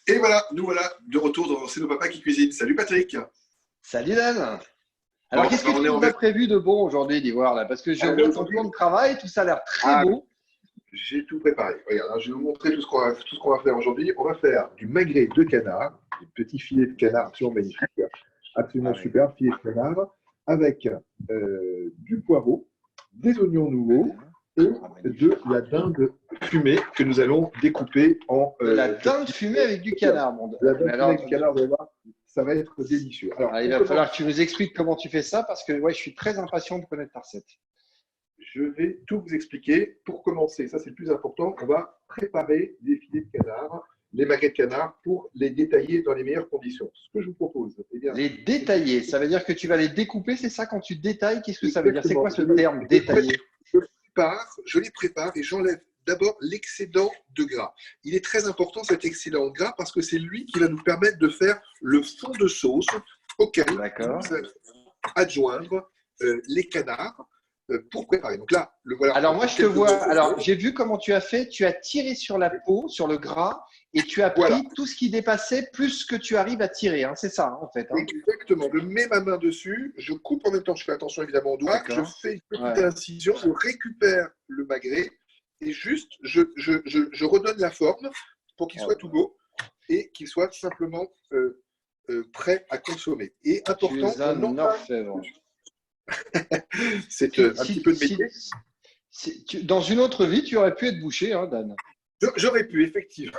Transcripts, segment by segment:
Et voilà, nous voilà de retour dans C'est nos papas qui cuisinent. Salut Patrick. Salut Dan. Alors, Bon, qu'est-ce ben que on est tu en nous as prévu de bon aujourd'hui, d'Ivoire là? Parce que je vois ton aujourd'hui. plan de travail, tout ça a l'air très Ah, beau. j'ai tout préparé. Regarde, hein, je vais vous montrer tout ce qu'on va faire aujourd'hui. On va faire du magret de canard, des petits filets de canard absolument magnifiques, absolument Ah oui. super, filets de canard, avec du poireau, des oignons nouveaux et Ah, magnifique. de la dinde fumée que nous allons découper en De la dinde fumée avec du canard, mon Dan. de la Mais dinde fumée alors, avec du canard, vous allez voir, ça va être délicieux. Alors, il on va commence. falloir que tu nous expliques comment tu fais ça parce que ouais, je suis très impatient de connaître ta recette. Je vais tout vous expliquer. Pour commencer, ça c'est le plus important, on va préparer des filets de canard, les magrets de canard, pour les détailler dans les meilleures conditions. Ce que je vous propose, eh bien, Les détailler, ça veut dire que tu vas les découper, c'est ça quand tu détailles? Qu'est-ce que ça veut dire? C'est exactement, quoi ce terme détailler? je les prépare et j'enlève d'abord l'excédent de gras. Il est très important cet excédent de gras parce que c'est lui qui va nous permettre de faire le fond de sauce auquel D'accord. nous allons adjoindre les canards pour préparer. Donc là, le voilà. Alors moi, je te vois. Alors, j'ai vu comment tu as fait. Tu as tiré sur la peau, sur le gras, et tu as pris Voilà. tout ce qui dépassait, plus ce que tu arrives à tirer. Hein. C'est ça, hein, en fait. Hein. Exactement. Je mets ma main dessus, je coupe en même temps, je fais attention évidemment au doigt, je D'accord. fais une petite Ouais. incision, je récupère le magret et juste je redonne la forme pour qu'il soit tout beau et qu'il soit simplement prêt à consommer. Et Tu important, es un on en orfèvre. c'est un petit peu de métier. Dans une autre vie, tu aurais pu être boucher, hein, Dan. J'aurais pu, effectivement.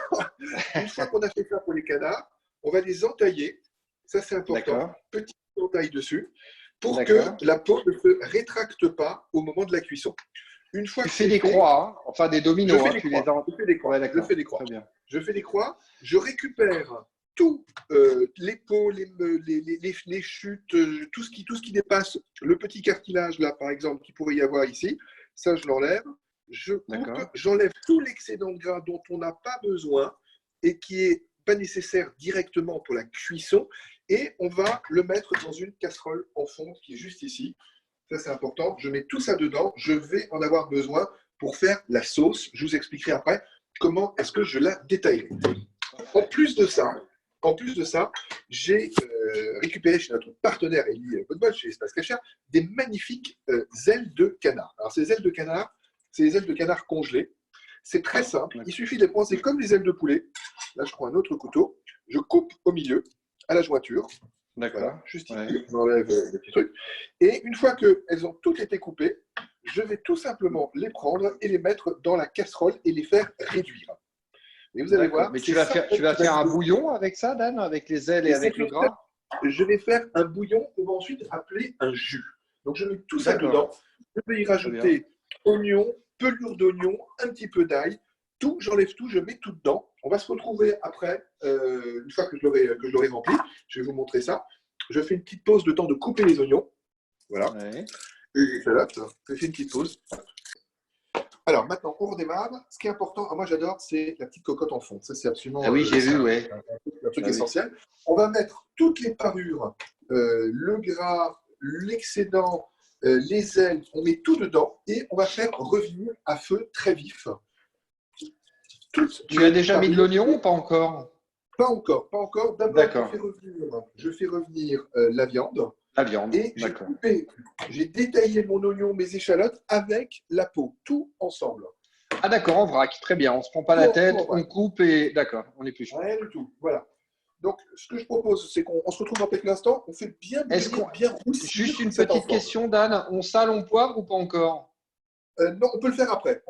Une fois qu'on a fait ça pour les canards, on va les entailler. Ça, c'est important. D'accord. Petite entaille dessus pour D'accord. que la peau ne se rétracte pas au moment de la cuisson. Une fois Tu que fais c'est des fait, croix, hein, enfin des je dominos. fais Hein, des tu les croix. Je fais des croix. Ouais, Je d'accord. fais des croix. Très bien. Je fais des croix. Je récupère tout, les peaux, les chutes, tout ce qui dépasse le petit cartilage là, par exemple, qu'il pourrait y avoir ici. Ça, je l'enlève. Je coupe, D'accord. j'enlève tout l'excédent de gras dont on n'a pas besoin et qui n'est pas nécessaire directement pour la cuisson. Et on va le mettre dans une casserole en fonte qui est juste ici. Ça, c'est important. Je mets tout ça dedans. Je vais en avoir besoin pour faire la sauce. Je vous expliquerai après comment est-ce que je la détaillerai. En plus de ça, j'ai récupéré chez notre partenaire Elie Bodbol, chez Espace Cachère, des magnifiques ailes de canard. Alors, ces ailes de canard, c'est les ailes de canard congelées. C'est très simple. Il suffit de les prendre, c'est comme les ailes de poulet. Là, je prends un autre couteau. Je coupe au milieu, à la jointure. D'accord. Voilà, juste ici. Ouais. J'enlève les petits trucs. Et une fois qu'elles ont toutes été coupées, je vais tout simplement les prendre et les mettre dans la casserole et les faire réduire. Et vous allez voir. Mais tu vas faire un bouillon avec ça, Dan, avec les ailes et avec le gras? Je vais faire un bouillon qu'on va ensuite appeler un jus. Donc je mets tout ça D'accord. dedans. Je vais y rajouter oignons, pelure d'oignon, un petit peu d'ail. Tout, j'enlève tout, je mets tout dedans. On va se retrouver après, une fois que je l'aurai rempli. Je vais vous montrer ça. Je fais une petite pause de temps de couper les oignons. Voilà. Ouais. Et les échalotes. Je fais une petite pause. Alors maintenant, on redémarre. Ce qui est important, moi j'adore, c'est la petite cocotte en fond. Ça, c'est absolument Ah oui, j'ai vu, ouais. un truc essentiel. On va mettre toutes les parures, le gras, l'excédent, les ailes, on met tout dedans et on va faire revenir à feu très vif. Tu as déjà mis de l'oignon ou pas encore? Pas encore, pas encore. D'abord, je fais revenir la viande. La viande, et j'ai détaillé mon oignon, mes échalotes avec la peau, tout ensemble. Ah d'accord, en vrac, très bien. On ne se prend pas la tête, on coupe et d'accord, on épluche. Rien du tout, voilà. Donc, ce que je propose, c'est qu'on se retrouve dans quelques instants, on fait bien bouillir, bien roussir. Juste une petite question, Dan, on sale, on poivre ou pas encore? Non, on peut le faire après.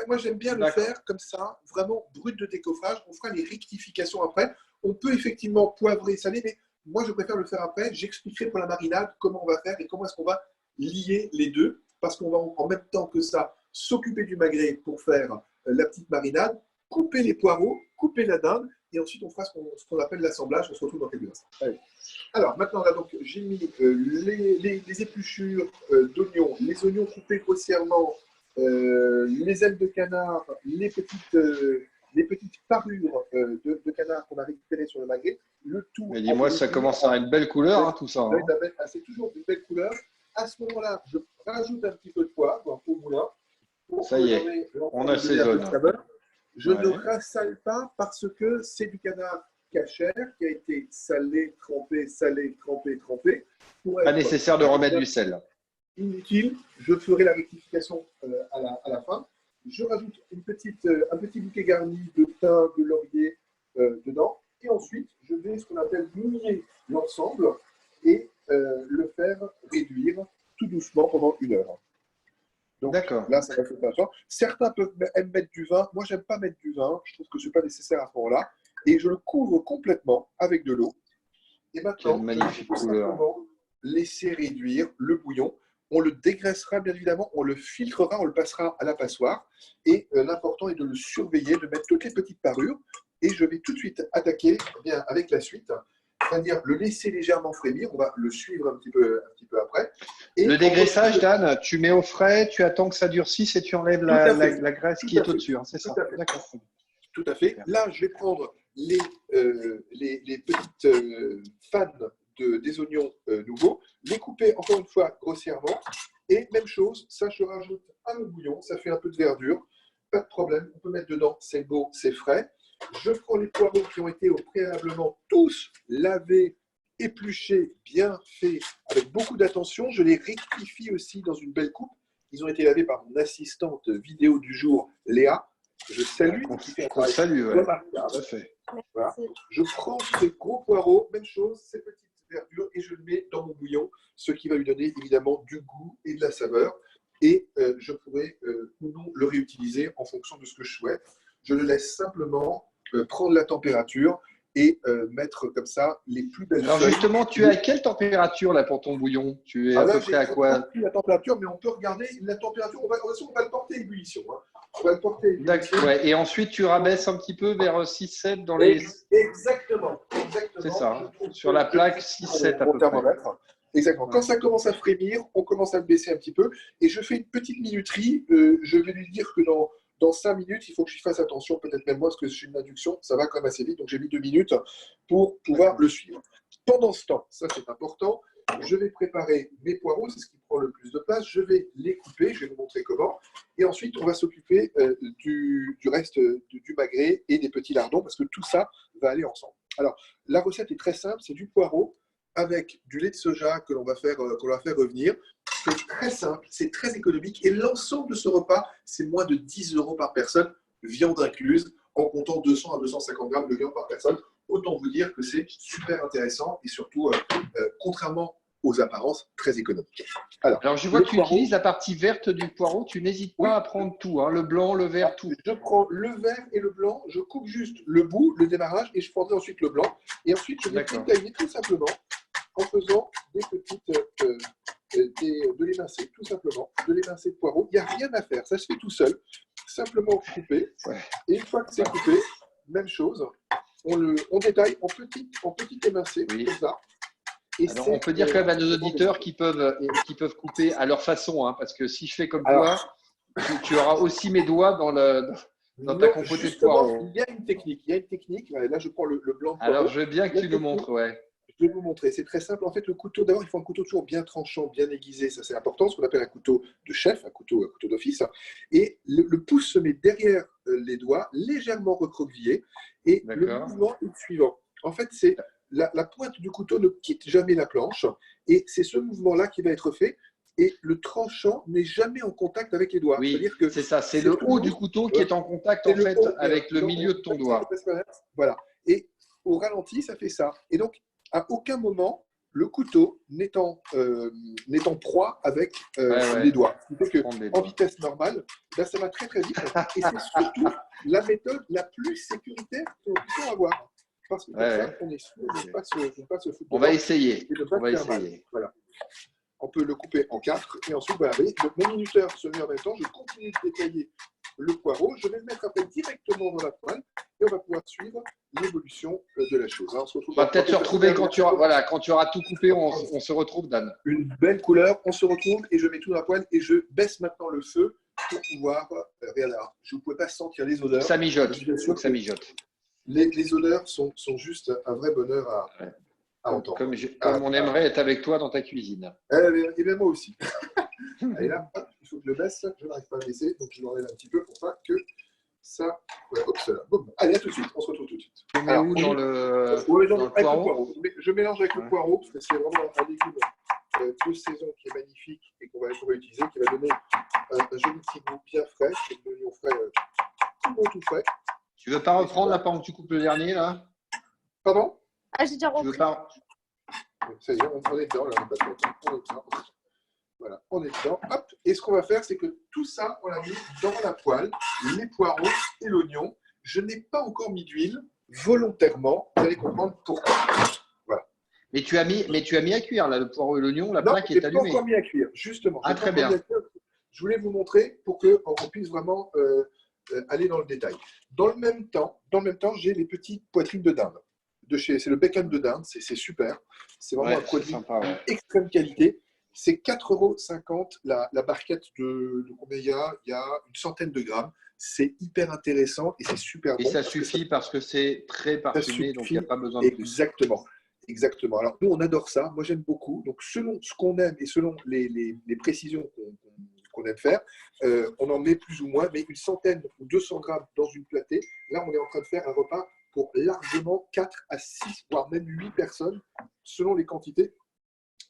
Moi, j'aime bien le faire comme ça, vraiment brut de décoffrage. On fera les rectifications après. On peut effectivement poivrer, saler, mais moi, je préfère le faire après. J'expliquerai pour la marinade comment on va faire et comment est-ce qu'on va lier les deux, parce qu'on va en même temps que ça s'occuper du magret pour faire la petite marinade, couper les poireaux, couper la dinde, et ensuite on fera ce qu'on appelle l'assemblage. On se retrouve dans quelques instants. Allez. Alors maintenant, là, donc, j'ai mis les épluchures d'oignons, les oignons coupés grossièrement, les ailes de canard, les petites parures de canard qu'on a récupérées sur le magret, le tout. Mais dis-moi, ça commence à avoir une belle couleur, hein, tout ça. Hein. C'est toujours une belle couleur. À ce moment-là, je rajoute un petit peu de poivre au moulin. Ça y est, on assaisonne. Je ne rassale pas parce que c'est du canard cachère qui a été salé, trempé, trempé. Pas nécessaire de remettre du sel. Inutile, je ferai la rectification à la fin. Je rajoute un petit bouquet garni de thym, de laurier dedans. Et ensuite, je vais ce qu'on appelle mouiller l'ensemble et le faire réduire tout doucement pendant 1 heure. Donc là, ça va faire pas. Certains aiment mettre du vin. Moi, j'aime pas mettre du vin. Je trouve que ce n'est pas nécessaire à ce moment-là. Et je le couvre complètement avec de l'eau. Et maintenant, je vais simplement laisser réduire le bouillon. On le dégraissera bien évidemment, on le filtrera, on le passera à la passoire. Et l'important est de le surveiller, de mettre toutes les petites parures. Et je vais tout de suite attaquer avec la suite. C'est-à-dire le laisser légèrement frémir. On va le suivre un petit peu après. Et le dégraissage, Dan, tu mets au frais, tu attends que ça durcisse et tu enlèves la graisse qui est au-dessus. Hein, c'est ça. D'accord. Tout à fait. Là, je vais prendre les petites fans des oignons nouveaux, les couper encore une fois grossièrement. Et même chose, ça, je rajoute à mon bouillon. Ça fait un peu de verdure. Pas de problème. On peut mettre dedans. C'est beau, c'est frais. Je prends les poireaux qui ont été préalablement tous lavés, épluchés, bien faits, avec beaucoup d'attention. Je les rectifie aussi dans une belle coupe. Ils ont été lavés par mon assistante vidéo du jour, Léa. Je salue. Remarquable. Voilà. Je prends ces gros poireaux, même chose, ces petites verdures, et je le mets dans mon bouillon, ce qui va lui donner évidemment du goût et de la saveur. Et je pourrais ou non le réutiliser en fonction de ce que je souhaite. Je le laisse simplement prendre la température et mettre comme ça les plus belles Alors feuilles. justement, tu es à quelle température là pour ton bouillon? Tu es à peu près à quoi? La température, mais on peut regarder la température. On va le porter à ébullition. Hein. On va le porter à ébullition. Ouais. Et ensuite, tu rabaisses un petit peu vers 6-7 dans les… Exactement. C'est ça, sur la plaque 6-7 à peu près. Exactement. Quand ça commence à frémir, on commence à le baisser un petit peu. Et je fais une petite minuterie. Je vais lui dire que dans 5 minutes, il faut que j'y fasse attention, peut-être même moi, parce que je suis une induction, ça va quand même assez vite. Donc j'ai mis 2 minutes pour pouvoir le suivre. Pendant ce temps, ça c'est important, je vais préparer mes poireaux, c'est ce qui prend le plus de place. Je vais les couper, je vais vous montrer comment. Et ensuite, on va s'occuper du reste du magret et des petits lardons, parce que tout ça va aller ensemble. Alors, la recette est très simple, c'est du poireau avec du lait de soja que l'on va faire revenir. C'est très simple, c'est très économique. Et l'ensemble de ce repas, c'est moins de 10 € par personne, viande incluse, en comptant 200 à 250 grammes de viande par personne. Autant vous dire que c'est super intéressant et surtout, contrairement aux apparences, très économique. Alors je vois que tu utilises la partie verte du poireau. Tu n'hésites pas à prendre tout, hein, le blanc, le vert, tout. Je prends le vert et le blanc, je coupe juste le bout, le démarrage, et je prendrai ensuite le blanc. Et ensuite, je vais détailler tout simplement en faisant des petites… de l'émincer, tout simplement, de l'émincer de poireau. Il n'y a rien à faire, ça se fait tout seul. Simplement couper. Et une fois que c'est coupé, même chose, on détaille en petit émincé, comme ça. Et alors, on peut dire quand même à nos auditeurs qui peuvent couper à leur façon, hein, parce que si je fais comme toi, tu auras aussi mes doigts dans ta compotée de poireaux. Il y a une technique. Là, je prends le blanc de poireau. Alors, je veux bien que tu nous montres, Je vais vous montrer. C'est très simple. En fait, le couteau, d'abord, il faut un couteau toujours bien tranchant, bien aiguisé. Ça, c'est important. Ce qu'on appelle un couteau de chef, un couteau d'office. Et le pouce se met derrière les doigts, légèrement recroquevillé. Et le mouvement est le suivant. En fait, c'est la pointe du couteau ne quitte jamais la planche. Et c'est ce mouvement-là qui va être fait. Et le tranchant n'est jamais en contact avec les doigts. Oui, c'est ça. C'est le haut du couteau qui est en contact, en fait, avec le milieu de ton doigt. Voilà. Et au ralenti, ça fait ça. Et donc, à aucun moment, le couteau n'est en proie avec les doigts. Ce qui fait qu'en vitesse normale, là, ça va très très vite. Et c'est surtout la méthode la plus sécuritaire qu'on puisse avoir. Parce que comme ça, on est sûr de ne pas se foutre. On va essayer. Voilà. On peut le couper en 4 et ensuite, voilà. Donc, mon minuteur se met en même temps. Je continue de détailler le poireau. Je vais le mettre après directement dans la poêle et on va pouvoir suivre l'évolution de la chose. Alors, on va peut-être se retrouver quand tu auras tout coupé. On se retrouve, Dan. Une belle couleur. On se retrouve et je mets tout dans la poêle et je baisse maintenant le feu pour pouvoir regarder. Je ne pouvais pas sentir les odeurs. Ça mijote. Ça mijote. Les odeurs sont juste un vrai bonheur à entendre. Comme on aimerait être avec toi dans ta cuisine. Et bien moi aussi. Et là, il faut que je le baisse. Je n'arrive pas à le baisser, donc je l'enlève un petit peu pour pas que ça. Ouais, hop, ça là. Bon, allez, à tout de suite. On se retrouve tout de suite. On met où dans le poireau. Je mélange avec le poireau parce que c'est vraiment un légume de saison qui est magnifique et qu'on va utiliser, qui va donner un joli petit goût bien frais. C'est de l'oignon frais, tout frais. Tu veux pas reprendre là pendant que tu coupes le dernier là? Pardon? Ah, j'ai déjà repris. Ça y est, on est dedans, là, on est dedans. Voilà, on est dedans. Hop. Et ce qu'on va faire, c'est que tout ça, on l'a mis dans la poêle, les poireaux et l'oignon. Je n'ai pas encore mis d'huile, volontairement. Vous allez comprendre pourquoi. Voilà. Mais tu as mis à cuire là, le poireau et l'oignon, la plaque est allumée. Non, je n'ai pas encore mis à cuire, justement. Ah, très bien. Je voulais vous montrer pour qu'on puisse vraiment aller dans le détail. Dans le même temps, j'ai les petites poitrines de dinde. C'est le bacon de dinde, c'est super. C'est vraiment un produit d'extrême qualité. C'est 4,50 € la barquette de combien il y a? Il y a une centaine de grammes. C'est hyper intéressant et c'est super bon. Et ça suffit parce que c'est très parfumé, donc il n'y a pas besoin de plus. Exactement. Alors nous, on adore ça. Moi, j'aime beaucoup. Donc selon ce qu'on aime et selon les précisions qu'on aime faire, on en met plus ou moins, mais une centaine ou 200 grammes dans une platée. Là, on est en train de faire un repas pour largement 4 à 6, voire même 8 personnes, selon les quantités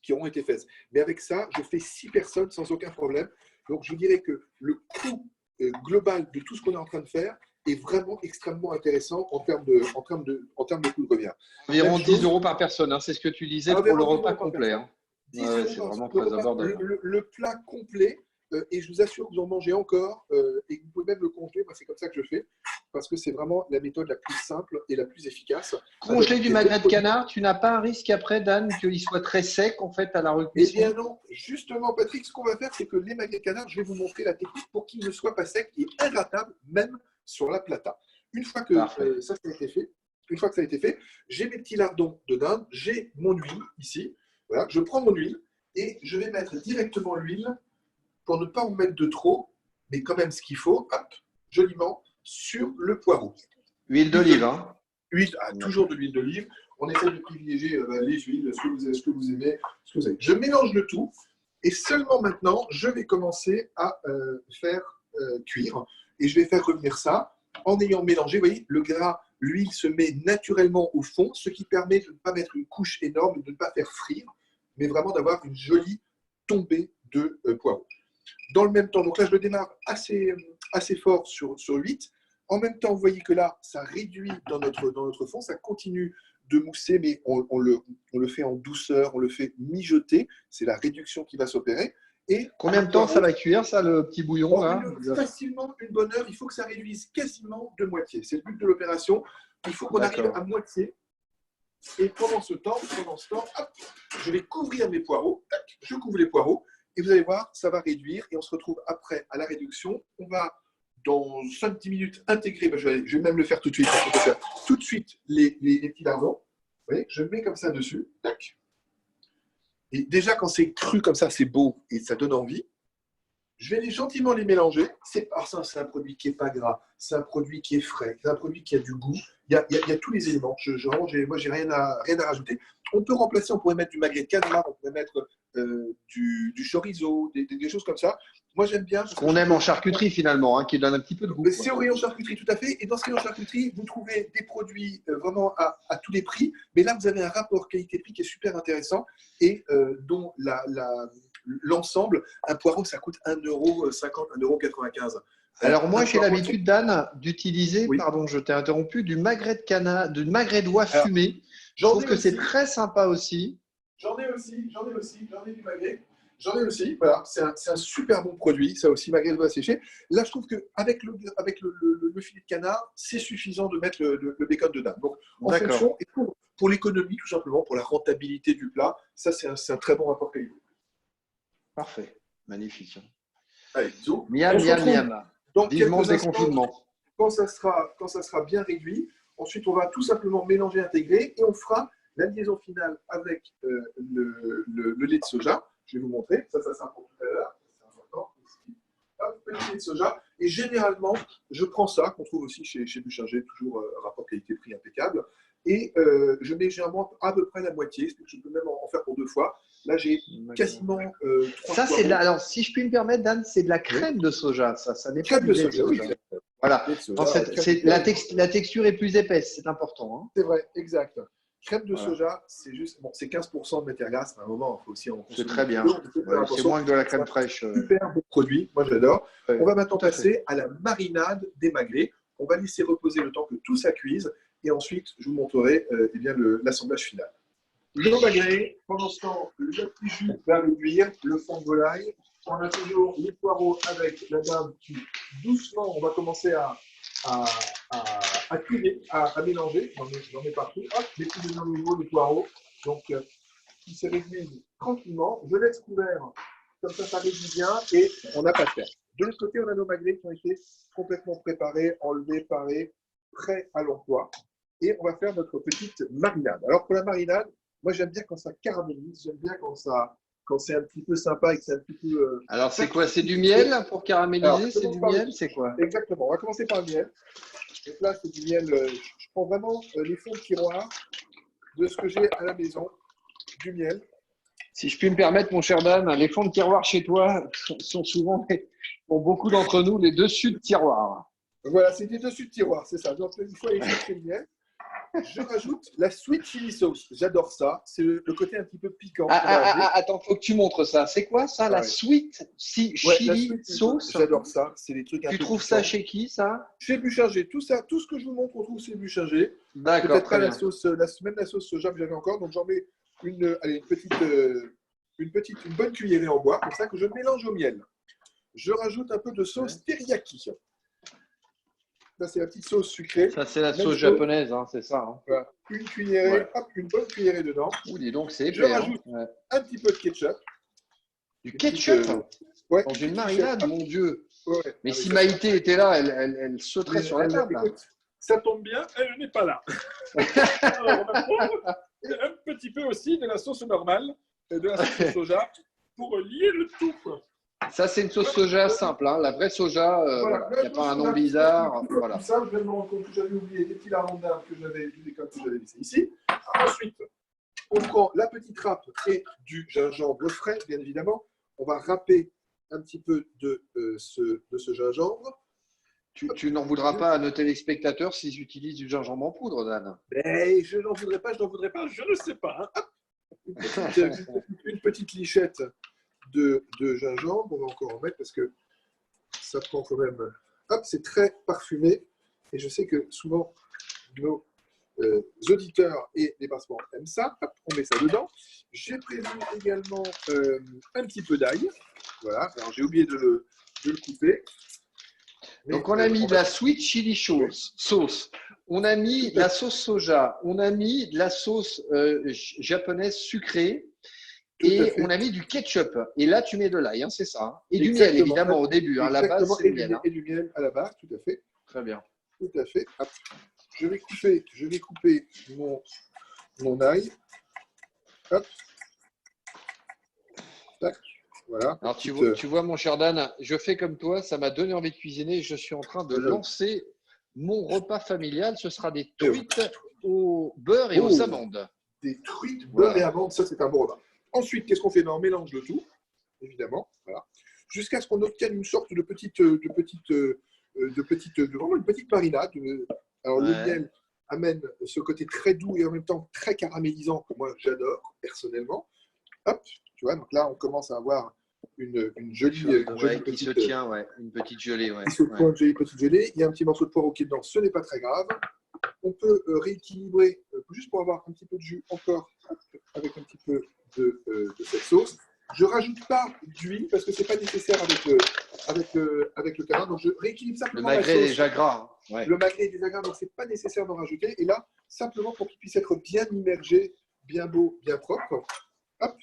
qui auront été faites. Mais avec ça, je fais 6 personnes sans aucun problème. Donc, je vous dirais que le coût global de tout ce qu'on est en train de faire est vraiment extrêmement intéressant en termes de coût de revient. Environ 10 € par personne, hein, c'est ce que tu disais pour le repas complet. Hein. C'est vraiment très abordable. Le plat complet, et je vous assure que vous en mangez encore et que vous pouvez même le congeler. Moi, c'est comme ça que je fais parce que c'est vraiment la méthode la plus simple et la plus efficace. Congeler du magret de canard, tu n'as pas un risque après, Dan, qu'il soit très sec en fait à la recuisson? Eh bien non, justement, Patrick, ce qu'on va faire, c'est que les magrets de canard, je vais vous montrer la technique pour qu'ils ne soient pas secs et inratables même sur la plata. Une fois que ça a été fait, j'ai mes petits lardons de dinde, j'ai mon huile ici. Voilà, je prends mon huile et je vais mettre directement l'huile pour ne pas en mettre de trop, mais quand même ce qu'il faut, hop, joliment, sur le poireau. Huile d'olive, hein? Toujours de l'huile d'olive. On essaie de privilégier les huiles, ce que vous aimez, ce que vous avez. Je mélange le tout et seulement maintenant, je vais commencer à faire cuire et je vais faire revenir ça en ayant mélangé. Vous voyez, le gras, l'huile se met naturellement au fond, ce qui permet de ne pas mettre une couche énorme, de ne pas faire frire, mais vraiment d'avoir une jolie tombée de poireaux. Dans le même temps, donc là, je le démarre assez fort sur 8. En même temps, vous voyez que là, ça réduit dans notre fond, ça continue de mousser, mais on le fait en douceur, on le fait mijoter. C'est la réduction qui va s'opérer. Et combien de temps ça va cuire, ça, le petit bouillon là? Facilement une bonne heure. Il faut que ça réduise quasiment de moitié. C'est le but de l'opération. Il faut qu'on arrive à moitié. Et pendant ce temps, hop, je vais couvrir mes poireaux. Tac, je couvre les poireaux. Et vous allez voir, ça va réduire. Et on se retrouve après à la réduction. On va, dans 5-10 minutes, intégrer. Je vais même le faire tout de suite. Je vais faire tout de suite les petits lardons. Vous voyez, je mets comme ça dessus. Tac. Et déjà, quand c'est cru comme ça, c'est beau et ça donne envie. Je vais gentiment les mélanger. C'est un produit qui n'est pas gras. C'est un produit qui est frais. C'est un produit qui a du goût. Il y a tous les éléments. Moi, j'ai rien à rajouter. On peut remplacer, on pourrait mettre du magret de canard, on pourrait mettre du chorizo, des choses comme ça. Moi, j'aime bien. Ce qu'on aime en charcuterie finalement, hein, qui donne un petit peu de goût. C'est au rayon charcuterie, tout à fait. Et dans ce rayon charcuterie, vous trouvez des produits vraiment à tous les prix. Mais là, vous avez un rapport qualité-prix qui est super intéressant et dont l'ensemble, un poireau, ça coûte 1,50 €, 1,95 €. Alors moi, j'ai l'habitude, Dan, d'utiliser, pardon, je t'ai interrompu, du magret de canard, du magret d'oie fumé. Je trouve que c'est très sympa aussi. J'en ai du magret. J'en ai aussi, voilà, c'est un super bon produit, ça aussi, magret d'oie séché. Là, je trouve qu'avec le filet de canard, c'est suffisant de mettre le bacon dedans. Donc, en fonction, et pour l'économie, tout simplement, pour la rentabilité du plat, ça, c'est un très bon rapport qualité. Parfait, magnifique. Allez, bisous. Miam. Vivement le déconfinement. Quand ça sera bien réduit, ensuite, on va tout simplement mélanger, intégrer, et on fera la liaison finale avec le lait de soja. Je vais vous montrer. Ça sera pour tout à l'heure. C'est important. Hop, petit lait de soja. Et généralement, je prends ça, qu'on trouve aussi chez Buchinger, toujours rapport qualité-prix impeccable. Et je mets généralement à peu près la moitié. Je peux même en faire pour 2 fois. Là, j'ai quasiment 3 ça, c'est alors, si je puis me permettre, Dan, c'est de la crème de soja. Ça n'est pas crème de soja. Oui. Voilà. La texture est plus épaisse, c'est important. Hein. C'est vrai, exact. Crème de soja, c'est juste, bon, c'est 15% de matière grasse, mais à un moment, il faut aussi en consommer. C'est très bien. C'est moins que de la crème fraîche. Super bon produit, moi j'adore. On va maintenant passer à la marinade des magrets. On va laisser reposer le temps que tout ça cuise, et ensuite, je vous montrerai l'assemblage final. Le magret, pendant ce temps, le petit jus va réduire, le fond de volaille. On a toujours les poireaux avec la dame qui, doucement, on va commencer à cuire, à mélanger. J'en ai partout. Hop, les petits de nouveau, les poireaux. Donc, qui se réduisent tranquillement. Je laisse couvert, comme ça réduit bien et on n'a pas de perte. De l'autre côté, on a nos magrets qui ont été complètement préparés, enlevés, parés, prêts à l'emploi. Et on va faire notre petite marinade. Alors, pour la marinade, moi, j'aime bien quand ça caramélise, j'aime bien quand c'est un petit peu sympa et que c'est un petit peu… Alors, c'est quoi? C'est du miel pour caraméliser? C'est du miel? C'est quoi? Exactement. On va commencer par le miel. Donc là, c'est du miel. Je prends vraiment les fonds de tiroir de ce que j'ai à la maison, du miel. Si je puis me permettre, mon cher Dan, les fonds de tiroir chez toi sont souvent, pour beaucoup d'entre nous, les dessus de tiroir. Voilà, c'est des dessus de tiroir, c'est ça. Donc, il faut aller chercher le miel. Je rajoute la sweet chili sauce. J'adore ça. C'est le côté un petit peu piquant. Attends, faut que tu montres ça. C'est quoi ça, la sweet chili sauce? J'adore ça. C'est des trucs un peu Tu trouves ça chez qui, ça? Chez Buchinger. Tout ça, tout ce que je vous montre, on trouve chez Buchinger. D'accord. Peut-être pas la sauce, même la sauce soja que j'avais encore. Donc j'en mets une bonne cuillerée en bois, comme ça que je mélange au miel. Je rajoute un peu de sauce teriyaki. Ça, c'est la petite sauce sucrée. Ça, c'est la sauce japonaise, hein, c'est ça. Hein. Voilà. Une cuillerée, hop, une bonne cuillerée dedans. Dis donc, c'est épais. Je rajoute un petit peu de ketchup. Du ketchup dans une marinade, mon Dieu. Mais si Maïté était là, elle sauterait sur la table. Ça tombe bien, elle n'est pas là. Alors, on va prendre un petit peu aussi de la sauce normale, de la sauce soja, pour lier le tout. Ça, c'est une sauce soja simple, hein. La vraie soja, il n'y a pas un nom bizarre. Voilà. Ça, je vais me rendre compte que j'avais oublié des petits lardons d'Inde que j'avais laissés ici. Ensuite, on prend la petite râpe et du gingembre frais, bien évidemment. On va râper un petit peu de ce gingembre. Tu n'en voudras pas à nos téléspectateurs s'ils utilisent du gingembre en poudre, Dan? Mais je n'en voudrais pas, je ne sais pas. Hein. Une petite lichette de gingembre, on va encore en mettre parce que ça prend quand même… Hop, c'est très parfumé et je sais que souvent nos auditeurs et les passeports aiment ça. Hop, on met ça dedans. J'ai prévu également un petit peu d'ail. Voilà, alors j'ai oublié de le couper. Donc, on a mis de la sweet chili sauce, on a mis de la sauce soja, on a mis de la sauce japonaise sucrée et on a mis du ketchup. Et là, tu mets de l'ail, hein, c'est ça. Hein. Et du miel, évidemment, au début. Hein, la base, c'est le miel. Et du miel à la base, tout à fait. Très bien. Tout à fait. Hop. Je vais couper mon ail. Hop. Tac. Voilà. Alors, tu vois, mon cher Dan, je fais comme toi, ça m'a donné envie de cuisiner. Je suis en train de lancer mon repas familial. Ce sera des truites au beurre et aux amandes. Des truites, beurre et amandes, ça c'est un bon repas. Ensuite, qu'est-ce qu'on fait? On mélange le tout, évidemment, voilà, jusqu'à ce qu'on obtienne une sorte de petite marinade. Alors, le miel amène ce côté très doux et en même temps très caramélisant que moi j'adore personnellement. Hop, tu vois, donc là on commence à avoir une jolie qui se tient, une petite gelée. Une jolie petite gelée. Il y a un petit morceau de poireau qui est dedans, ce n'est pas très grave. On peut rééquilibrer, juste pour avoir un petit peu de jus encore, avec un petit peu de cette sauce. Je ne rajoute pas d'huile parce que ce n'est pas nécessaire avec le canard. Donc je rééquilibre simplement la sauce. Le magret est déjà gras. Hein. Le magret est déjà gras, donc ce n'est pas nécessaire d'en rajouter. Et là, simplement pour qu'il puisse être bien immergé, bien beau, bien propre. Hop.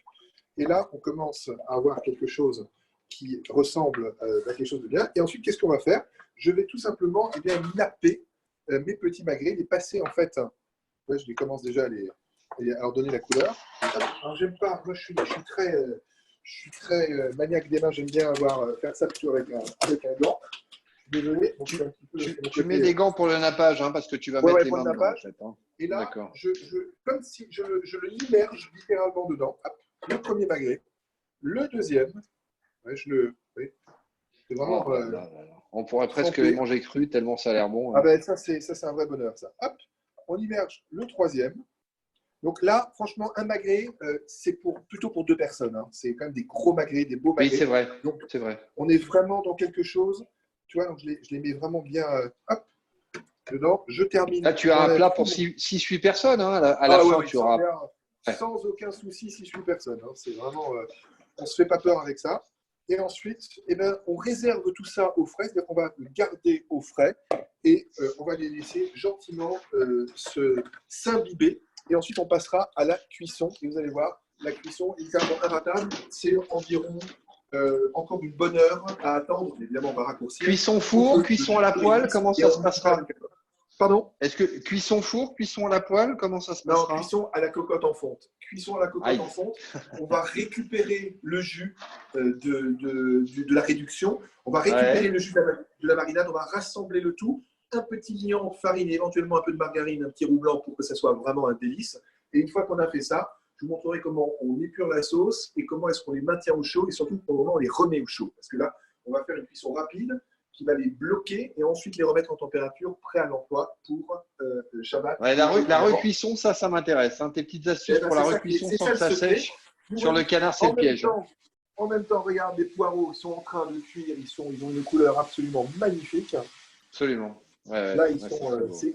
Et là, on commence à avoir quelque chose qui ressemble à quelque chose de bien. Et ensuite, qu'est-ce qu'on va faire? Je vais tout simplement napper mes petits magrets, les passer en fait. Là, je commence déjà à leur donner la couleur. Alors, j'aime pas, moi je suis très maniaque des mains, j'aime bien faire ça plutôt avec un gant. Désolé. Donc, tu mets des gants pour le nappage, hein, parce que tu vas mettre les mains dedans. En fait, hein. Et là, comme si je le immerge littéralement dedans. Hop, le premier magret. Le deuxième, c'est vraiment… On pourrait presque les manger crus tellement ça a l'air bon. Ah ben ça c'est un vrai bonheur ça. Hop, on immerge le troisième. Donc là, franchement, un magret, c'est plutôt pour 2 personnes. Hein. C'est quand même des gros magrets, des beaux magrets. Oui, c'est vrai. Donc, c'est vrai. on est vraiment dans quelque chose. Tu vois, donc je les mets vraiment bien hop, dedans. Je termine. Là, tu as un plat pour 6-8 personnes. Hein, à la fin, ouais, tu auras. Sans aucun souci, 6-8 personnes. Hein. C'est vraiment. On ne se fait pas peur avec ça. Et ensuite, eh ben, on réserve tout ça au frais. C'est-à-dire qu'on va le garder au frais et on va les laisser gentiment s'imbiber. Et ensuite, on passera à la cuisson. Et vous allez voir, la cuisson, évidemment, imbattable, c'est environ encore une bonne heure à attendre. Évidemment, on va raccourcir. Cuisson four, cuisson à la poêle, comment ça se passera? Pardon? Est-ce que cuisson four, cuisson à la poêle, comment ça se passera? Non, cuisson à la cocotte en fonte. Cuisson à la cocotte en fonte. On va récupérer le jus de la réduction. On va récupérer le jus de la marinade. On va rassembler le tout. Un petit liant de farine, éventuellement un peu de margarine, un petit roux blanc pour que ça soit vraiment un délice. Et une fois qu'on a fait ça, je vous montrerai comment on épure la sauce et comment est-ce qu'on les maintient au chaud et surtout pour le moment on les remet au chaud. Parce que là, on va faire une cuisson rapide qui va les bloquer et ensuite les remettre en température, prêt à l'emploi pour le Shabbat. Ouais, la recuisson, ça m'intéresse. Hein. Tes petites astuces pour la recuisson sans que ça sèche. Sur le canard, c'est le piège. En même temps, regarde, les poireaux, ils sont en train de cuire, ils ont une couleur absolument magnifique. Absolument. Ouais, là,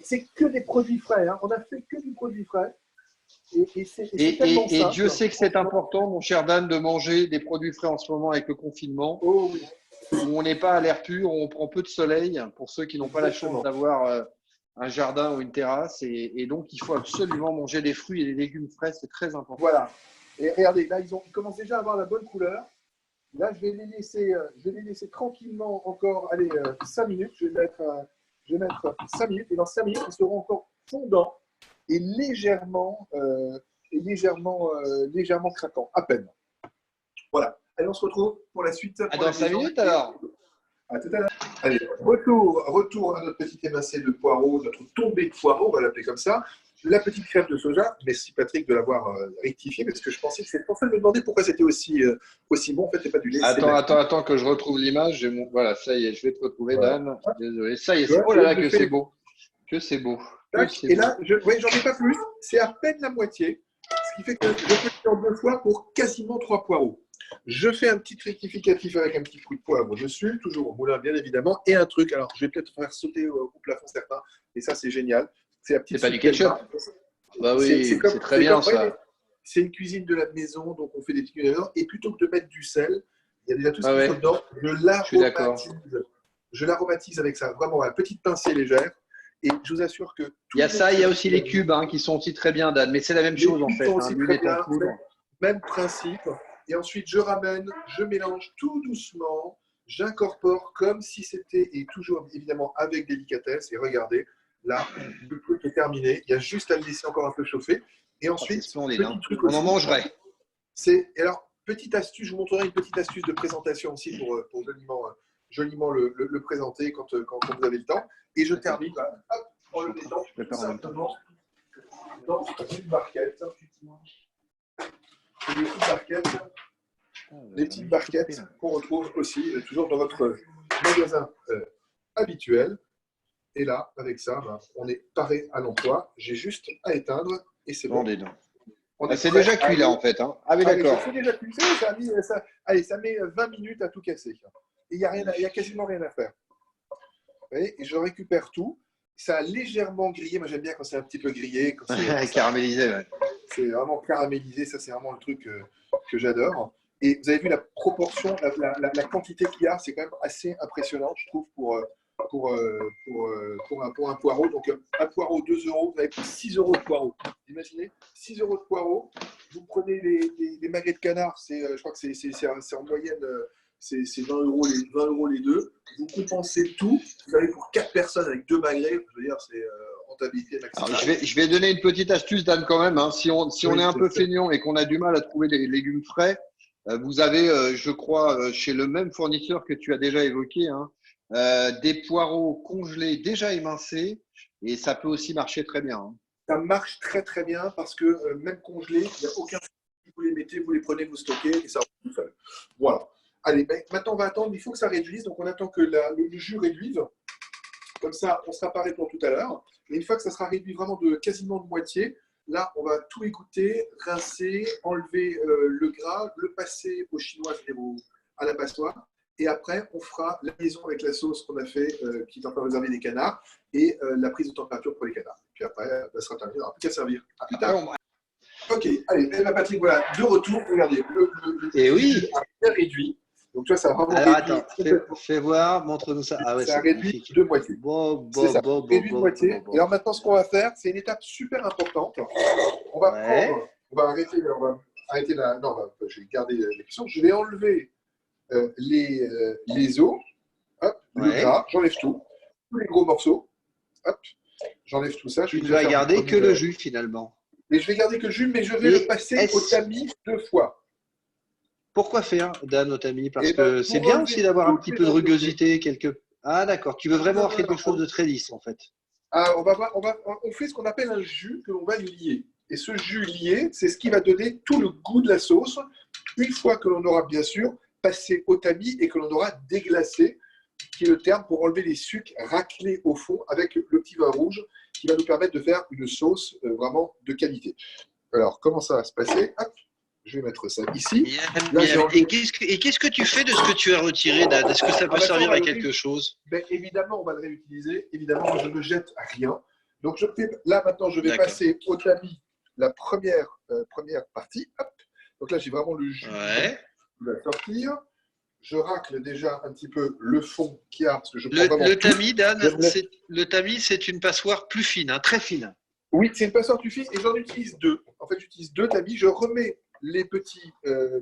c'est que des produits frais. Hein. On a fait que du produit frais. Et Dieu sait que c'est important, mon cher Dan, de manger des produits frais en ce moment avec le confinement. Oh oui. Où on n'est pas à l'air pur, où on prend peu de soleil, pour ceux qui n'ont pas la chance d'avoir un jardin ou une terrasse. Et donc, il faut absolument manger des fruits et des légumes frais, c'est très important. Voilà. Et regardez, là, ils commencent déjà à avoir la bonne couleur. Là, je vais les laisser tranquillement encore, allez, 5 minutes. Je vais mettre 5 minutes. Et dans 5 minutes, ils seront encore fondants et légèrement craquants, à peine. Voilà. Allez, on se retrouve pour la suite. Dans 5 minutes alors. À tout à l'heure. Allez, retour à notre petit émincé de poireaux, notre tombée de poireaux, on va l'appeler comme ça. La petite crème de soja. Merci Patrick de l'avoir rectifié parce que je pensais que c'était pour ça de me demander pourquoi c'était aussi bon. En fait, c'est pas du lait. Attends que je retrouve l'image. Voilà, ça y est, je vais te retrouver, Dan. Désolé. Ça y est, oh là là, que c'est beau. Que c'est beau. Et là, j'en ai pas plus. C'est à peine la moitié. Ce qui fait que je fais en 2 fois pour quasiment 3 poireaux. Je fais un petit rectificatif avec un petit coup de poivre dessus, toujours au moulin bien évidemment, et un truc, alors je vais peut-être faire sauter au plafond certains, et ça c'est génial. C'est pas du ketchup? Bah oui, c'est très bien ça. C'est une cuisine de la maison, donc on fait des petites cuisines et plutôt que de mettre du sel, il y a déjà tout ce qu'il faut dedans, je l'aromatise avec ça, vraiment une petite pincée légère, et je vous assure que… Il y a ça, il y a aussi les cubes qui sont aussi très bien, Dan, mais c'est la même chose en fait. Même principe. Et ensuite, je ramène, je mélange tout doucement, j'incorpore comme si c'était, et toujours évidemment avec délicatesse. Et regardez, là, le truc est terminé. Il y a juste à le laisser encore un peu chauffer. Et ensuite, splendide, on en mangerait. Alors, petite astuce, je vous montrerai une petite astuce de présentation aussi pour joliment le présenter quand vous avez le temps. Et je termine, hop, en le mettant simplement dans une barquette. Les petites barquettes qu'on retrouve aussi toujours dans votre magasin habituel. Et là, avec ça, on est paré à l'emploi. J'ai juste à éteindre et c'est bon. C'est déjà cuit là en fait. Hein. Ah oui, d'accord. C'est déjà cuit. Ça met 20 minutes à tout casser. Et il n'y a quasiment rien à faire. Vous voyez, et je récupère tout. Ça a légèrement grillé. Moi, j'aime bien quand c'est un petit peu grillé. Caramélisé, ouais. C'est vraiment caramélisé. Ça, c'est vraiment le truc que j'adore. Et vous avez vu la proportion, la quantité qu'il y a, c'est quand même assez impressionnant, je trouve, pour un poireau. Donc, un poireau, 2 €, vous avez pris 6 € de poireau. Imaginez, 6 € de poireau. Vous prenez les magrets de canard, je crois que c'est en moyenne, c'est 20 € les deux. Vous compensez tout. Vous avez pour 4 personnes avec 2 magrets. Je veux dire, c'est rentabilité maximale. Alors, je vais donner une petite astuce, Dan, quand même. Hein. Si on est un peu feignant et qu'on a du mal à trouver des légumes frais, vous avez, je crois, chez le même fournisseur que tu as déjà évoqué, des poireaux congelés déjà émincés et ça peut aussi marcher très bien. Hein. Ça marche très très bien parce que même congelés, il n'y a aucun souci. Vous les mettez, vous les prenez, vous stockez et ça roule tout seul. Voilà. Allez, ben, maintenant on va attendre, il faut que ça réduise, donc on attend que le jus réduise. Comme ça, on sera pareil pour tout à l'heure. Et une fois que ça sera réduit vraiment quasiment de moitié, là, on va tout égoutter, rincer, enlever le gras, le passer aux chinoises et à la passoire. Et après, on fera la liaison avec la sauce qu'on a fait, qui est en train de réserver des canards, et la prise de température pour les canards. Puis après, ça sera terminé, il n'y aura plus qu'à servir. À plus tard. Ok, allez, Patrick, voilà, de retour. Regardez, Et oui. a bien réduit. Donc, tu vois, ça a vraiment alors réduit. Attends, fais voir, montre-nous ça. Ah ouais, ça a c'est réduit magnifique. de moitié. C'est ça, réduit de moitié. Bon. Et alors maintenant, ce qu'on va faire, c'est une étape super importante. On va prendre, on va arrêter la. Non, je vais garder les questions. Je vais enlever les os, hop, le gras, j'enlève tout, tous les gros morceaux, hop, j'enlève tout ça. Tu ne vas garder que le jus finalement. Et je vais garder que le jus, mais je vais le passer au tamis 2 fois. Pourquoi faire, Dan, au tamis? Parce que c'est bien aussi d'avoir un petit peu de rugosité. Ah d'accord, tu veux vraiment avoir quelque chose de très lisse en fait. Ah, on fait ce qu'on appelle un jus que l'on va lier. Et ce jus lié, c'est ce qui va donner tout le goût de la sauce, une fois que l'on aura bien sûr passé au tamis et que l'on aura déglacé, qui est le terme pour enlever les sucs raclés au fond avec le petit vin rouge qui va nous permettre de faire une sauce vraiment de qualité. Alors, comment ça va se passer? Hop, je vais mettre ça ici. Là, et qu'est-ce que tu fais de ce que tu as retiré, Dan? Est-ce que ça peut servir à quelque chose? Ben, évidemment, on va le réutiliser. Évidemment, je ne jette rien. Donc, là, maintenant, je vais passer au tamis la première partie. Hop. Donc là, j'ai vraiment le jus qui va sortir. Je racle déjà un petit peu le fond qu'il y a. Parce que le tamis, Dan, le tamis, c'est une passoire plus fine, hein, très fine. Oui, c'est une passoire plus fine et j'en utilise 2. En fait, j'utilise 2 tamis. Je remets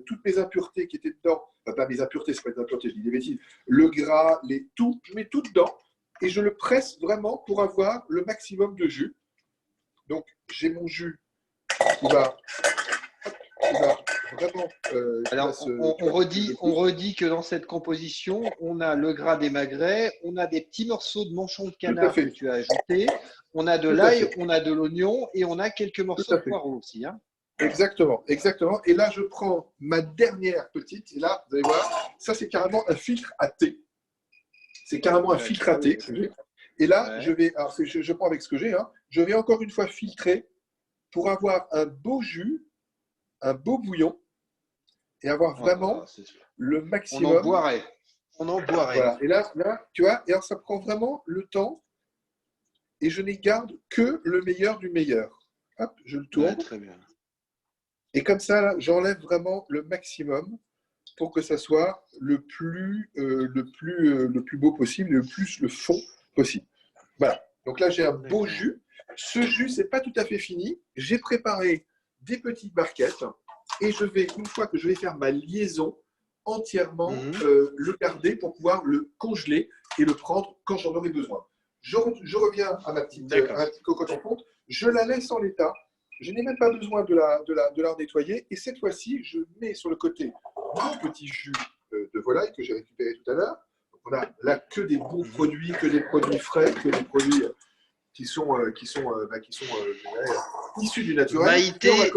toutes mes impuretés qui étaient dedans. Enfin, pas mes impuretés, c'est pas des impuretés, je dis des bêtises. Le gras, je mets tout dedans et je le presse vraiment pour avoir le maximum de jus. Donc, j'ai mon jus qui va vraiment. Alors, on redit que dans cette composition, on a le gras des magrets, on a des petits morceaux de manchon de canard que tu as ajouté, on a de l'ail, on a de l'oignon et on a quelques morceaux de poireaux aussi. Hein. Exactement. Et là, je prends ma dernière petite, et là, vous allez voir, ça, c'est carrément un filtre à thé. C'est carrément un filtre à thé. Et là, je prends avec ce que j'ai, hein, je vais encore une fois filtrer pour avoir un beau jus, un beau bouillon, et avoir vraiment le maximum. On en boirait. Voilà. Et là, tu vois, et alors ça prend vraiment le temps, et je n'y garde que le meilleur du meilleur. Hop, je le tourne. Très bien. Et comme ça, là, j'enlève vraiment le maximum pour que ça soit le plus beau possible, le plus le fond possible. Voilà. Donc là, j'ai un beau jus. Ce jus, c'est pas tout à fait fini. J'ai préparé des petites barquettes et je vais, une fois que je vais faire ma liaison, entièrement le garder pour pouvoir le congeler et le prendre quand j'en aurai besoin. Je reviens à ma petite cocotte en fonte. Je la laisse en l'état. Je n'ai même pas besoin de la nettoyer. Et cette fois-ci, je mets sur le côté mon petit jus de volaille que j'ai récupéré tout à l'heure. On a là que des bons produits, que des produits frais, que des produits qui sont issus du naturel.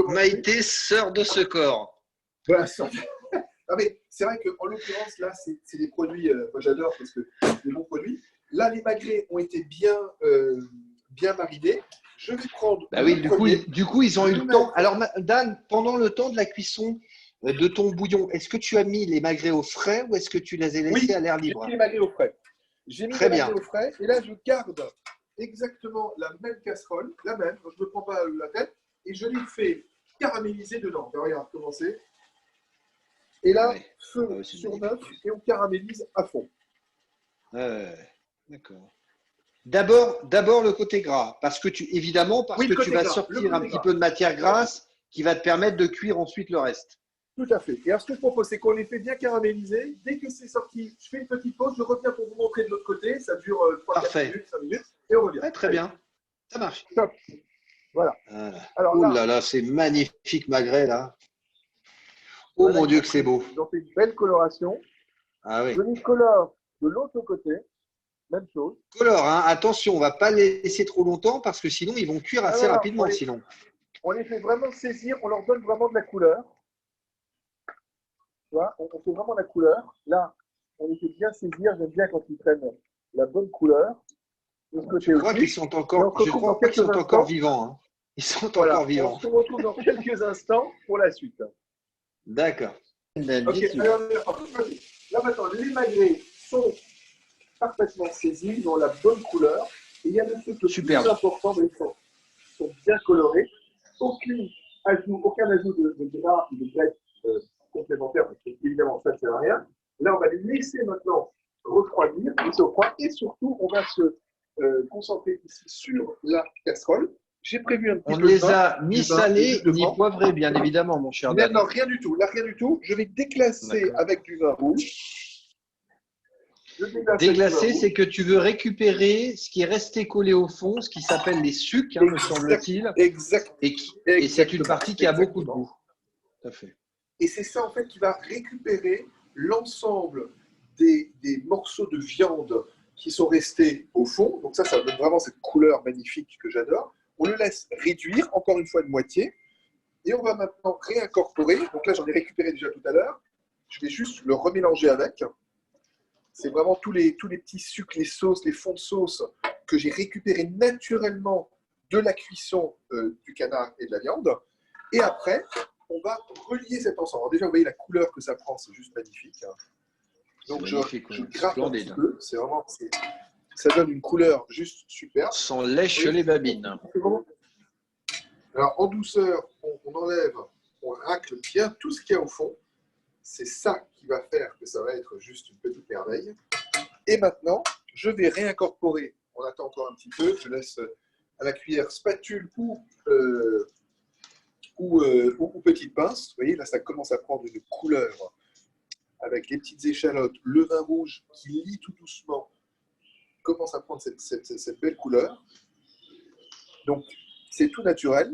Maïté, sœur de ce corps. Voilà, ah, mais c'est vrai qu'en l'occurrence, là, c'est des produits, moi j'adore parce que c'est des bons produits. Là, les magrets ont été bien marinés. Je vais prendre. Du coup, ils ont eu le temps. Alors, Dan, pendant le temps de la cuisson de ton bouillon, est-ce que tu as mis les magrets au frais ou est-ce que tu les as laissés à l'air libre? J'ai mis les magrets au frais. J'ai mis les magrets au frais et là, je garde exactement la même casserole, la même, je ne me prends pas la tête, et je les fais caraméliser dedans. Regarde, commencer. Et là, feu sur 9 et on caramélise à fond. D'accord. D'abord le côté gras, parce que tu vas sortir un petit peu de matière grasse qui va te permettre de cuire ensuite le reste. Tout à fait. Et alors, ce que je propose, c'est qu'on les fait bien caraméliser. Dès que c'est sorti, je fais une petite pause, je reviens pour vous montrer de l'autre côté. Ça dure 3-4 minutes, 5 minutes, et on revient. Très bien. Ça marche. Top. Voilà. Alors, là, c'est magnifique magret, là. Oh mon Dieu, que c'est beau. Ils ont fait une belle coloration. Ah oui. Je les colore de l'autre côté. Même chose. Colore, hein. Attention, on ne va pas les laisser trop longtemps parce que sinon, ils vont cuire assez rapidement. On les fait vraiment saisir, on leur donne vraiment de la couleur. vois, on fait vraiment la couleur. Là, on essaie de bien saisir. J'aime bien quand ils prennent la bonne couleur. De ce côté Je crois aussi. qu'ils sont Et on encore, se je retrouve dans crois pas qu'ils quelques sont encore instants. vivants. Hein. Ils sont Voilà, encore vivants. on se retrouve dans quelques instants pour la suite. D'accord. Ok, alors, là maintenant, les magrets sont parfaitement saisis, ils ont la bonne couleur. Et il y a le truc le Superbe. plus important, mais ils sont bien colorés. Aucun ajout de gras ou de graisse complémentaire, parce que évidemment, ça ne sert à rien. Là, on va les laisser maintenant refroidir, laisser au froid, et surtout, on va se concentrer ici sur la casserole. J'ai prévu un petit On peu ne de les vin, a ni salés de ni vin. poivrés, bien évidemment, mon cher Dan. Non, rien du tout. Là, rien du tout. Je vais déglacer avec du vin rouge. Déglacer, c'est que tu veux récupérer ce qui est resté collé au fond, ce qui s'appelle les sucs, hein, me semble-t-il. Et c'est une partie qui a beaucoup de goût. Tout à fait. Et c'est ça, en fait, qui va récupérer l'ensemble des morceaux de viande qui sont restés au fond. Donc ça donne vraiment cette couleur magnifique que j'adore. On le laisse réduire, encore une fois, de moitié. Et on va maintenant réincorporer. Donc là, j'en ai récupéré déjà tout à l'heure. Je vais juste le remélanger avec. C'est vraiment tous les petits sucres, les sauces, les fonds de sauce que j'ai récupérés naturellement de la cuisson du canard et de la viande. Et après, on va relier cet ensemble. Alors déjà, vous voyez la couleur que ça prend, c'est juste magnifique. Donc je gratte un petit peu. C'est vraiment, ça donne une couleur juste super. Sans lèche les babines. Alors en douceur, on enlève, on racle bien tout ce qu'il y a au fond. C'est ça qui va faire que ça va être juste une petite merveille. Et maintenant, je vais réincorporer. On attend encore un petit peu. Je laisse à la cuillère spatule ou petite pince. Vous voyez, là, ça commence à prendre une couleur avec les petites échalotes, le vin rouge qui lit tout doucement, commence à prendre cette belle couleur. Donc, c'est tout naturel.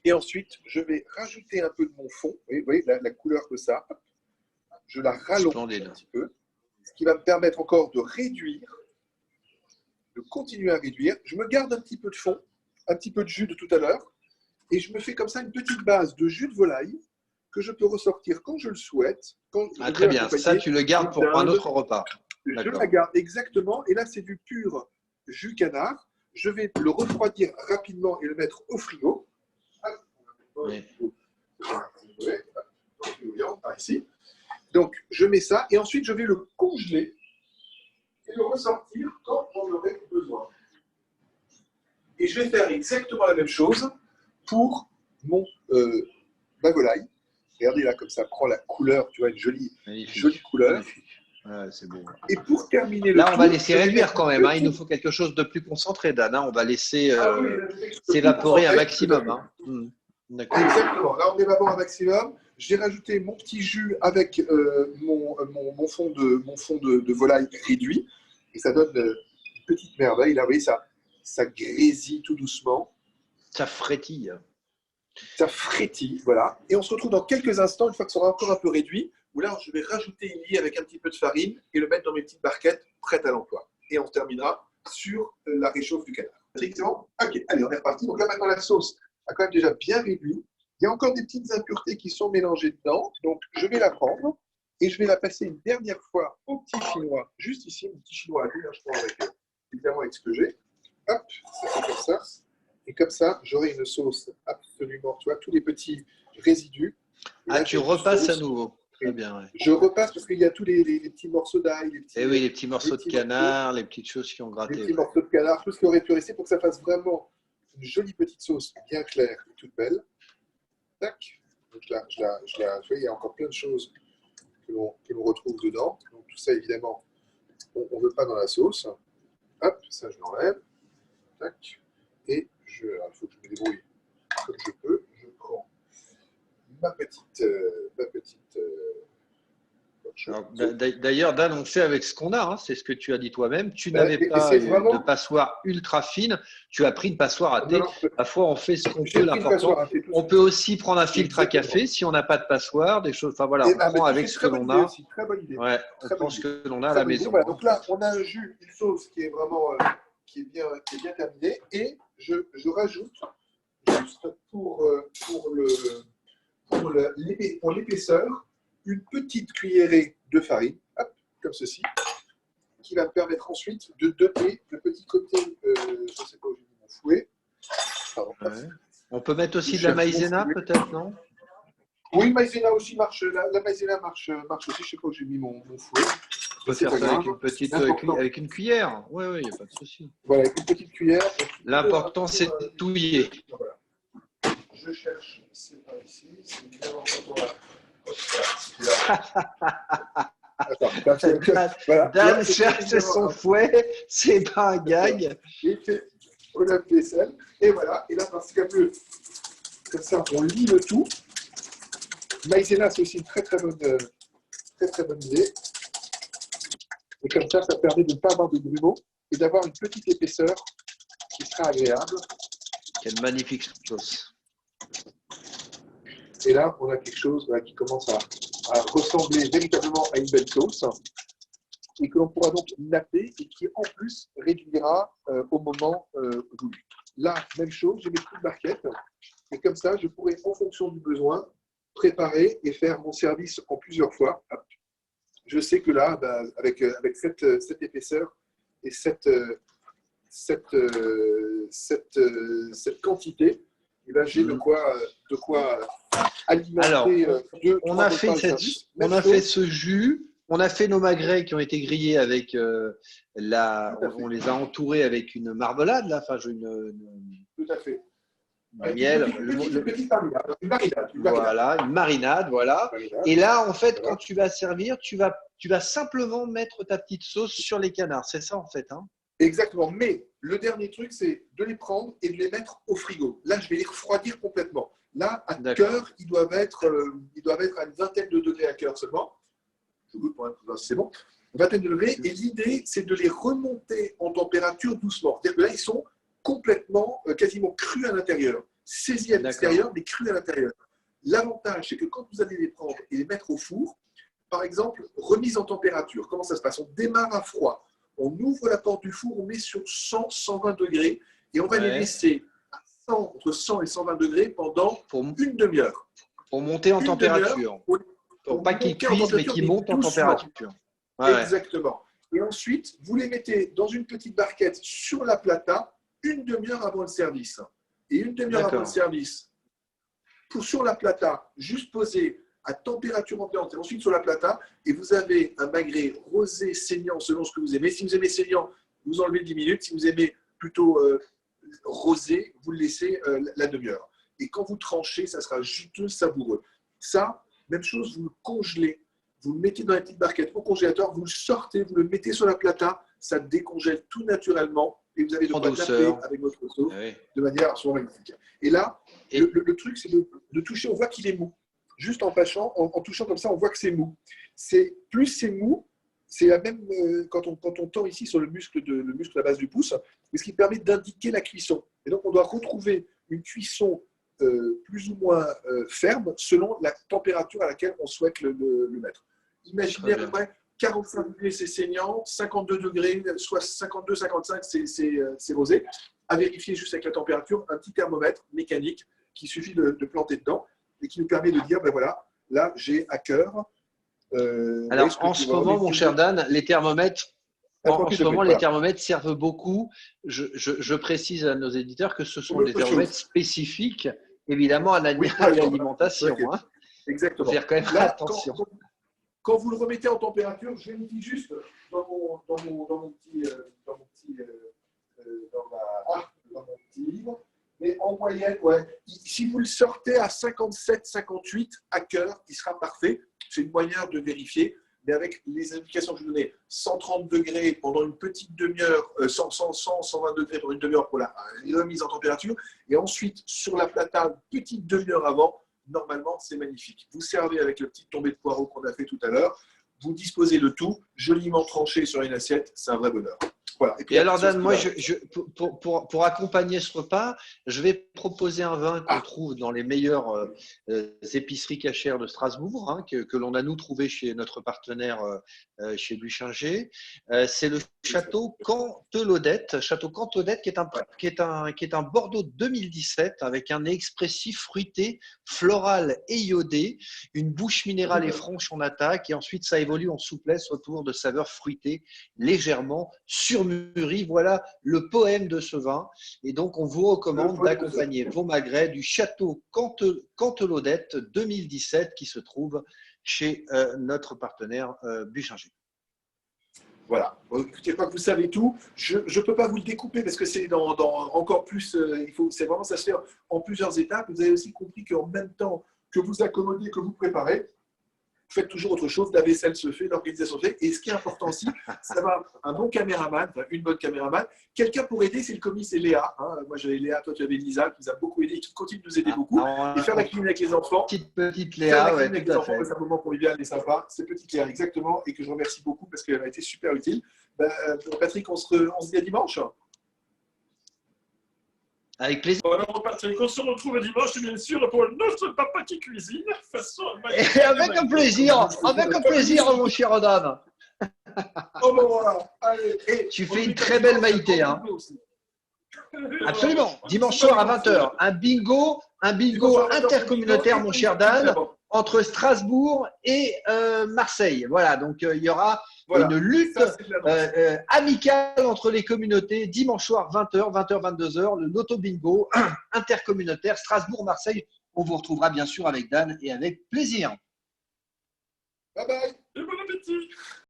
Et ensuite, je vais rajouter un peu de mon fond. Vous voyez la couleur que ça. Je la rallonge un petit peu. Ce qui va me permettre encore de réduire, de continuer à réduire. Je me garde un petit peu de fond, un petit peu de jus de tout à l'heure. Et je me fais comme ça une petite base de jus de volaille que je peux ressortir quand je le souhaite. Très bien, ça tu le gardes pour un autre repas. Je la garde exactement. Et là, c'est du pur jus canard. Je vais le refroidir rapidement et le mettre au frigo. Oui. Par ici. Donc, je mets ça et ensuite, je vais le congeler et le ressortir quand j'en aurai besoin. Et je vais faire exactement la même chose pour ma volaille. Regardez là, comme ça prend la couleur, tu vois, une jolie couleur. Magnifique. Ouais, c'est beau. Et pour terminer là, on va laisser réduire quand même. Hein. Il nous faut quelque chose de plus concentré, Dan. Hein. On va laisser s'évaporer un maximum. Hein. Exactement. Là, on évapore un maximum. J'ai rajouté mon petit jus avec mon fond de volaille réduit. Et ça donne une petite merveille. Là, vous voyez, ça grésille tout doucement. Ça frétille. Ça frétille, voilà. Et on se retrouve dans quelques instants, une fois que ça sera encore un peu réduit, où là, je vais rajouter une lie avec un petit peu de farine et le mettre dans mes petites barquettes prêtes à l'emploi. Et on terminera sur la réchauffe du canard. C'est bon ? Ok, allez, on est reparti. Donc là, maintenant, la sauce a quand même déjà bien réduit. Il y a encore des petites impuretés qui sont mélangées dedans. Donc, je vais la prendre et je vais la passer une dernière fois au petit chinois. Juste ici, mon petit chinois à lui, je prends avec, évidemment avec ce que j'ai. Hop, ça fait comme ça. Et comme ça, j'aurai une sauce absolument, tu vois, tous les petits résidus. Là, tu repasses à nouveau. Très bien. Ouais. Je repasse parce qu'il y a tous les petits morceaux d'ail. Oui, les petits morceaux de canard, les petites choses qui ont gratté. Les petits morceaux de canard, tout ce qui aurait pu rester pour que ça fasse vraiment une jolie petite sauce bien claire et toute belle. Tac. Donc là, tu vois, il y a encore plein de choses que l'on retrouve dedans. Donc tout ça, évidemment, on ne veut pas dans la sauce. Hop, ça, je l'enlève. Tac. Et il faut que je me débrouille comme je peux. Je prends ma petite D'ailleurs, Dan, on fait avec ce qu'on a. Hein, c'est ce que tu as dit toi-même. Tu n'avais pas de passoire ultra fine. Tu as pris une passoire à thé. Parfois, on fait ce qu'on peut. L'important. On peut aussi prendre un filtre à café si on n'a pas de passoire, des choses. Enfin voilà, on prend avec ce que l'on a. Très bonne idée. Ouais, on prend ce que l'on a à la maison. Voilà, donc là, on a un jus, une sauce qui est vraiment qui est bien terminée. Et je rajoute juste pour l'épaisseur une petite cuillerée de farine, hop, comme ceci, qui va me permettre ensuite de donner le petit côté, je ne sais pas où j'ai mis mon fouet. Pardon, ouais. On peut mettre aussi de la maïzena, peut-être, non? Oui, maïzena aussi marche. La maïzena marche aussi. Je ne sais pas où j'ai mis mon fouet. On peut faire ça avec une petite avec une cuillère. Oui, oui, il n'y a pas de souci. Voilà, avec une petite cuillère. L'important, c'est de touiller. Voilà. Je cherche, c'est pas ici. C'est évidemment Attends, voilà. Dan cherche son fouet, c'est pas un gag. Il fait au lave-vaisselle. Et voilà. Et là, parce que comme ça, on lie le tout. Maïzena, c'est aussi une très très bonne idée. Et comme ça permet de ne pas avoir de grumeaux et d'avoir une petite épaisseur qui sera agréable. Quelle magnifique sauce. Et là, on a quelque chose qui commence à ressembler véritablement à une belle sauce et que l'on pourra donc napper et qui, en plus, réduira au moment voulu. Là, même chose, j'ai mes petites barquettes et comme ça, je pourrai, en fonction du besoin, préparer et faire mon service en plusieurs fois. Je sais que là, avec cette épaisseur et cette quantité, j'ai de quoi alimenter. Alors, on a fait ce jus, on a fait nos magrets qui ont été grillés avec on les a entourés avec une marmelade, là, enfin, tout à fait. Miel, une marinade. Voilà, une marinade, voilà. Et là, en fait, quand tu vas servir, tu vas simplement mettre ta petite sauce sur les canards. C'est ça, en fait, hein? Exactement. Mais le dernier truc, c'est de les prendre et de les mettre au frigo. Là, je vais les refroidir complètement. Là, à cœur, ils doivent être à une vingtaine de degrés à cœur seulement. C'est bon. Une vingtaine de degrés. Et l'idée, c'est de les remonter en température doucement. C'est-à-dire que là, ils sont complètement, quasiment crus à l'intérieur. Saisis à l'extérieur, mais crus à l'intérieur. L'avantage, c'est que quand vous allez les prendre et les mettre au four, par exemple, remise en température, comment ça se passe? On démarre à froid, on ouvre la porte du four, on met sur 100, 120 degrés et on va les laisser à entre 100 et 120 degrés pendant une demi-heure. Pour monter en température. Pour pas qu'ils cuisent, mais qu'ils montent en température. Ouais. Exactement. Et ensuite, vous les mettez dans une petite barquette sur la plata une demi-heure avant le service. Et une demi-heure avant le service, sur la plata, juste posé à température ambiante et ensuite sur la plata, et vous avez un magret rosé, saignant selon ce que vous aimez. Si vous aimez saignant, vous enlevez 10 minutes. Si vous aimez plutôt rosé, vous le laissez la demi-heure. Et quand vous tranchez, ça sera juteux, savoureux. Ça, même chose, vous le congelez. Vous le mettez dans la petite barquette au congélateur, vous le sortez, vous le mettez sur la plata, ça décongèle tout naturellement et vous avez de quoi taper avec votre sauce de manière absolument magnifique. Et là, le truc, c'est de toucher, on voit qu'il est mou. Juste en touchant comme ça, on voit que c'est mou. Plus c'est mou, c'est la même quand on tend ici sur le muscle à la base du pouce, ce qui permet d'indiquer la cuisson. Et donc, on doit retrouver une cuisson plus ou moins ferme selon la température à laquelle on souhaite le mettre. Imaginez à peu près 45 degrés, c'est saignant, 52 degrés, soit 52, 55, c'est rosé. À vérifier juste avec la température, un petit thermomètre mécanique qui suffit de planter dedans et qui nous permet de dire, ben voilà, là, j'ai à cœur. Alors, en ce moment, mon cher Dan, les thermomètres, les thermomètres servent beaucoup. Je précise à nos éditeurs que ce sont des thermomètres spécifiques, évidemment, à l'alimentation. Hein. Exactement. Il faut faire quand même attention. Quand vous le remettez en température, je l'ai mis juste dans mon petit livre. Mais en moyenne, si vous le sortez à 57, 58 à cœur, il sera parfait. C'est une manière de vérifier. Mais avec les indications que je vous donnais, 130 degrés pendant une petite demi-heure, 120 degrés pendant une demi-heure pour la remise en température. Et ensuite, sur la plata, une petite demi-heure avant, normalement, c'est magnifique. Vous servez avec le petit tombé de poireaux qu'on a fait tout à l'heure. Vous disposez le tout, joliment tranché sur une assiette. C'est un vrai bonheur. Voilà. Et alors, Dan, moi, pour accompagner ce repas, je vais proposer un vin qu'on trouve dans les meilleures épiceries cachères de Strasbourg, hein, que l'on a nous trouvé chez notre partenaire chez Buchinger. C'est le Château Cantelodette. Château Cantelodette, qui est un Bordeaux 2017 avec un nez expressif, fruité, floral et iodé, une bouche minérale et franche en attaque, et ensuite ça évolue en souplesse autour de saveurs fruitées légèrement surmûries. Voilà le poème de ce vin. Et donc, on vous recommande d'accompagner vos magrets du Château Cantelodette 2017 qui se trouve chez notre partenaire Buchinger. Voilà. Écoutez, je crois que vous savez tout. Je ne peux pas vous le découper parce que c'est dans encore plus. C'est vraiment ça se fait en plusieurs étapes. Vous avez aussi compris qu'en même temps que vous accommodez, que vous préparez, vous faites toujours autre chose. La vaisselle se fait, l'organisation se fait. Et ce qui est important aussi, c'est d'avoir un bon caméraman, une bonne caméraman. Quelqu'un pour aider, c'est le commis, c'est Léa. Hein. Moi, j'avais Léa, toi, tu avais Lisa, qui nous a beaucoup aidé et qui continue de nous aider beaucoup. Et faire la cuisine avec les enfants. Petite Léa, faire la cuisine avec les enfants, c'est un moment convivial et sympa. C'est petite Léa, exactement. Et que je remercie beaucoup parce qu'elle a été super utile. Patrick, on se dit à dimanche. Avec plaisir. Alors, Patrick, on se retrouve dimanche, bien sûr, pour notre papa qui cuisine. Et avec un plaisir, mon cher Dan. Oh, ben voilà. Allez, tu fais une très belle Maïté. Hein. Absolument. Dimanche soir à 20h, un bingo intercommunautaire, mon cher Dan, entre Strasbourg et Marseille. Voilà, donc il y aura une lutte amicale entre les communautés dimanche soir 20h, 22h, le Loto Bingo intercommunautaire Strasbourg-Marseille. On vous retrouvera bien sûr avec Dan et avec plaisir. Bye bye. Et bon appétit.